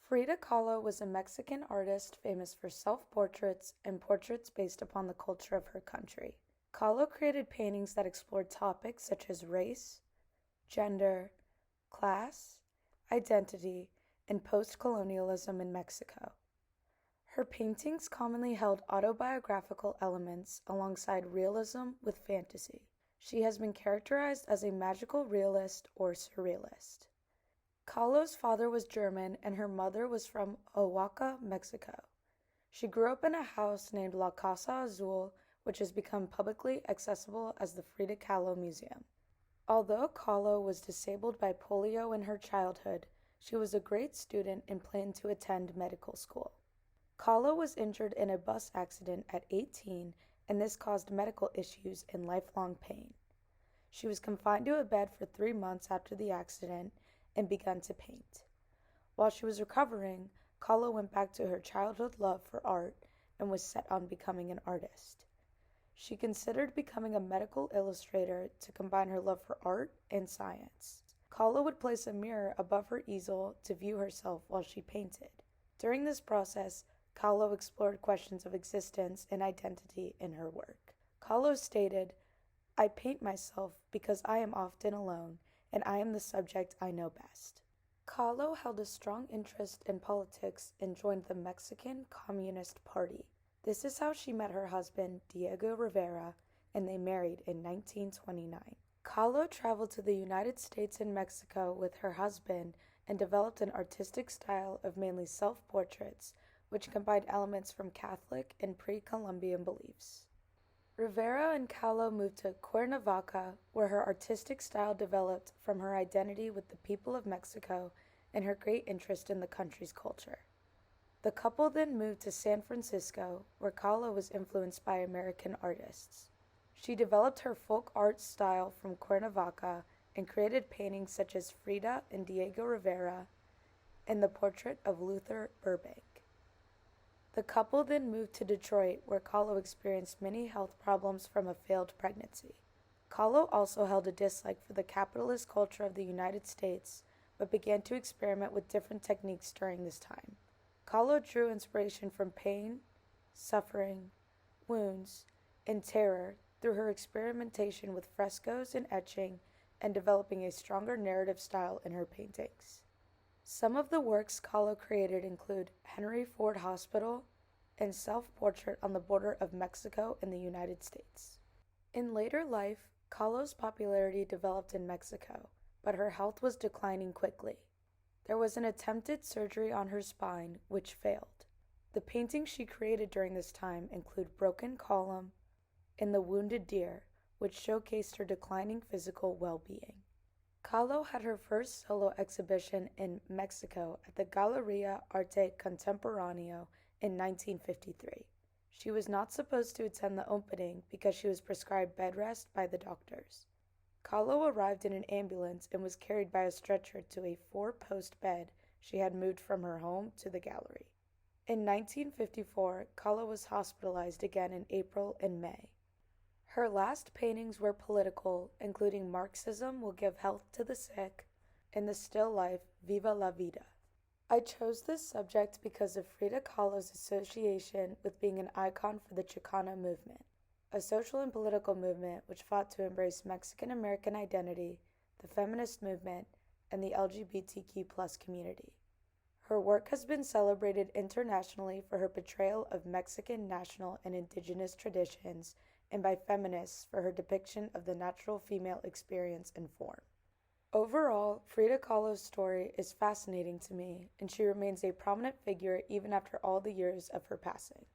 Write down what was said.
Frida Kahlo was a Mexican artist famous for self-portraits and portraits based upon the culture of her country. Kahlo created paintings that explored topics such as race, gender, class, identity, and post-colonialism in Mexico. Her paintings commonly held autobiographical elements alongside realism with fantasy. She has been characterized as a magical realist or surrealist. Kahlo's father was German and her mother was from Oaxaca, Mexico. She grew up in a house named La Casa Azul, which has become publicly accessible as the Frida Kahlo Museum. Although Kahlo was disabled by polio in her childhood, she was a great student and planned to attend medical school. Kahlo was injured in a bus accident at 18, and this caused medical issues and lifelong pain. She was confined to a bed for 3 months after the accident and began to paint. While she was recovering, Kahlo went back to her childhood love for art and was set on becoming an artist. She considered becoming a medical illustrator to combine her love for art and science. Kahlo would place a mirror above her easel to view herself while she painted. During this process, Kahlo explored questions of existence and identity in her work. Kahlo stated, "I paint myself because I am often alone, and I am the subject I know best." Kahlo held a strong interest in politics and joined the Mexican Communist Party. This is how she met her husband, Diego Rivera, and they married in 1929. Kahlo traveled to the United States and Mexico with her husband and developed an artistic style of mainly self-portraits, which combined elements from Catholic and pre-Columbian beliefs. Rivera and Kahlo moved to Cuernavaca, where her artistic style developed from her identity with the people of Mexico and her great interest in the country's culture. The couple then moved to San Francisco, where Kahlo was influenced by American artists. She developed her folk art style from Cuernavaca and created paintings such as Frida and Diego Rivera and the portrait of Luther Burbank. The couple then moved to Detroit, where Kahlo experienced many health problems from a failed pregnancy. Kahlo also held a dislike for the capitalist culture of the United States, but began to experiment with different techniques during this time. Kahlo drew inspiration from pain, suffering, wounds, and terror through her experimentation with frescoes and etching and developing a stronger narrative style in her paintings. Some of the works Kahlo created include Henry Ford Hospital and Self-Portrait on the Border of Mexico and the United States. In later life, Kahlo's popularity developed in Mexico, but her health was declining quickly. There was an attempted surgery on her spine, which failed. The paintings she created during this time include Broken Column and The Wounded Deer, which showcased her declining physical well-being. Kahlo had her first solo exhibition in Mexico at the Galeria Arte Contemporáneo in 1953. She was not supposed to attend the opening because she was prescribed bed rest by the doctors. Kahlo arrived in an ambulance and was carried by a stretcher to a 4-post bed she had moved from her home to the gallery. In 1954, Kahlo was hospitalized again in April and May. Her last paintings were political, including Marxism Will Give Health to the Sick and the still life Viva la Vida. I chose this subject because of Frida Kahlo's association with being an icon for the Chicana movement, a social and political movement which fought to embrace Mexican-American identity, the feminist movement, and the LGBTQ+ community. Her work has been celebrated internationally for her portrayal of Mexican national and indigenous traditions and by feminists for her depiction of the natural female experience and form. Overall, Frida Kahlo's story is fascinating to me, and she remains a prominent figure even after all the years of her passing.